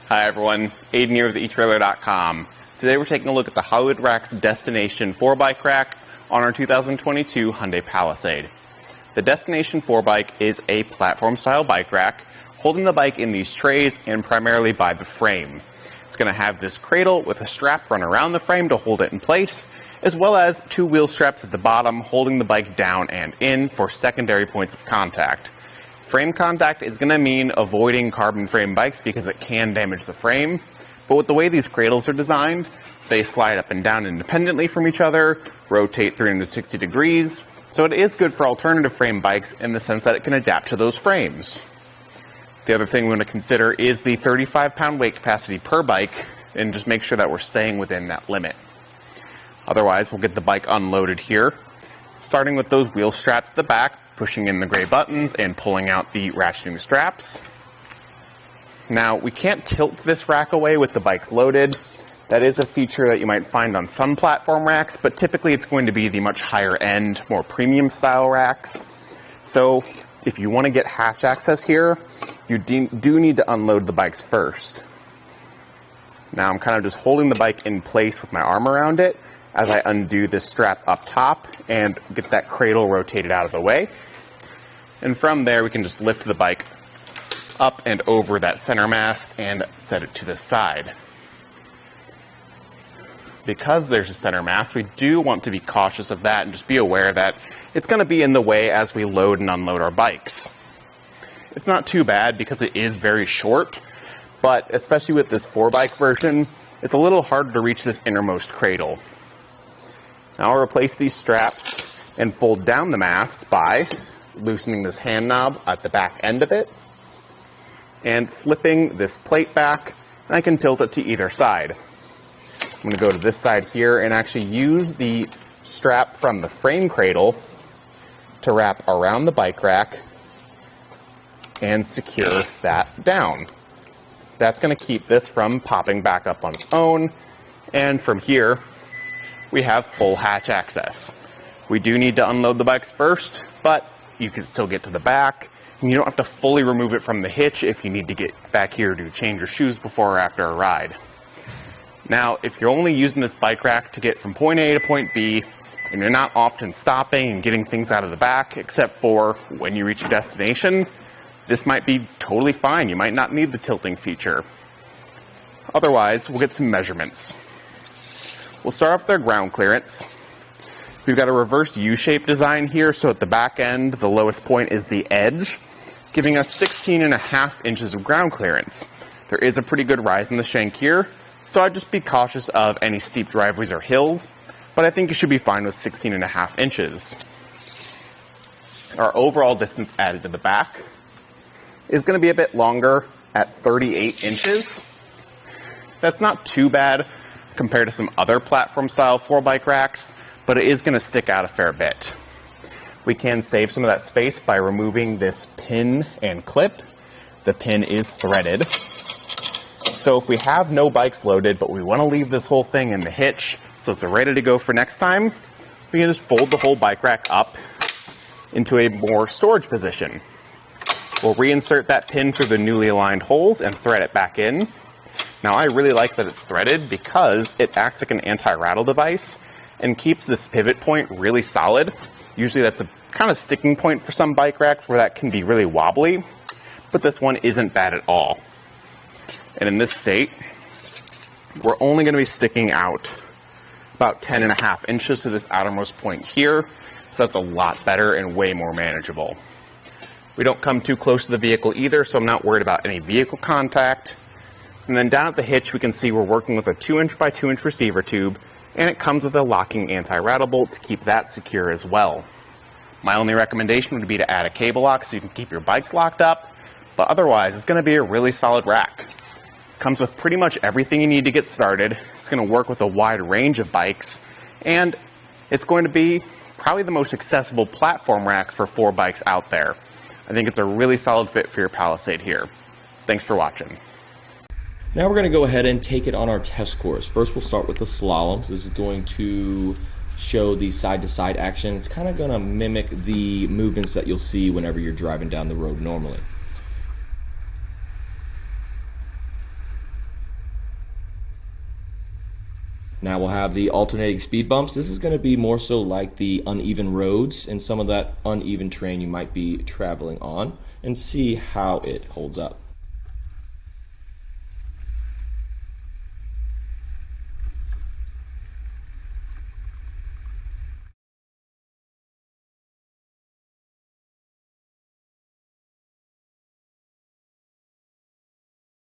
Hi everyone, Aidan here with eTrailer.com. Today we're taking a look at the Hyundai Rack's Destination 4-bike rack on our 2022 Hyundai Palisade. The Destination 4-bike is a platform-style bike rack, holding the bike in these trays and primarily by the frame. It's going to have this cradle with a strap run around the frame to hold it in place, as well as two wheel straps at the bottom holding the bike down and in for secondary points of contact. Frame contact is going to mean avoiding carbon frame bikes because it can damage the frame, but with the way these cradles are designed, they slide up and down independently from each other, rotate 360 degrees, so it is good for alternative frame bikes in the sense that it can adapt to those frames. The other thing we want to consider is the 35-pound weight capacity per bike, and just make sure that we're staying within that limit. Otherwise, we'll get the bike unloaded here, starting with those wheel straps at the back, pushing in the gray buttons and pulling out the ratcheting straps. Now, we can't tilt this rack away with the bikes loaded. That is a feature that you might find on some platform racks, but typically it's going to be the much higher end, more premium style racks. So if you want to get hatch access here, you do need to unload the bikes first. Now I'm kind of just holding the bike in place with my arm around it as I undo this strap up top and get that cradle rotated out of the way. And from there, we can just lift the bike up and over that center mast and set it to the side. Because there's a center mast, we do want to be cautious of that and just be aware that it's going to be in the way as we load and unload our bikes. It's not too bad because it is very short, but especially with this 4-bike version, it's a little harder to reach this innermost cradle. Now I'll replace these straps and fold down the mast by loosening this hand knob at the back end of it and flipping this plate back, and I can tilt it to either side. I'm going to go to this side here and actually use the strap from the frame cradle to wrap around the bike rack and secure that down. That's going to keep this from popping back up on its own, and from here we have full hatch access. We do need to unload the bikes first, but you can still get to the back, and you don't have to fully remove it from the hitch if you need to get back here to change your shoes before or after a ride. Now, if you're only using this bike rack to get from point A to point B, and you're not often stopping and getting things out of the back, except for when you reach your destination, this might be totally fine. You might not need the tilting feature. Otherwise, we'll get some measurements. We'll start off with our ground clearance. We've got a reverse U-shaped design here, so at the back end, the lowest point is the edge, giving us 16.5 inches of ground clearance. There is a pretty good rise in the shank here, so I'd just be cautious of any steep driveways or hills, but I think you should be fine with 16.5 inches. Our overall distance added to the back is going to be a bit longer at 38 inches. That's not too bad compared to some other platform-style 4-bike racks, but it is going to stick out a fair bit. We can save some of that space by removing this pin and clip. The pin is threaded. So if we have no bikes loaded, but we want to leave this whole thing in the hitch so it's ready to go for next time, we can just fold the whole bike rack up into a more storage position. We'll reinsert that pin through the newly aligned holes and thread it back in. Now I really like that it's threaded because it acts like an anti-rattle device and keeps this pivot point really solid. Usually that's a kind of sticking point for some bike racks where that can be really wobbly, but this one isn't bad at all. And in this state, we're only going to be sticking out about 10.5 inches to this outermost point here, so that's a lot better and way more manageable. We don't come too close to the vehicle either, so I'm not worried about any vehicle contact. And then down at the hitch, we can see we're working with a 2-inch by 2-inch receiver tube, and it comes with a locking anti-rattle bolt to keep that secure as well. My only recommendation would be to add a cable lock so you can keep your bikes locked up, but otherwise it's going to be a really solid rack. It comes with pretty much everything you need to get started. It's going to work with a wide range of bikes, and it's going to be probably the most accessible platform rack for 4 bikes out there. I think it's a really solid fit for your Palisade here. Thanks for watching. Now we're going to go ahead and take it on our test course. First we'll start with the slaloms. This is going to show the side-to-side action. It's kind of going to mimic the movements that you'll see whenever you're driving down the road normally. Now we'll have the alternating speed bumps. This is going to be more so like the uneven roads and some of that uneven terrain you might be traveling on, and see how it holds up.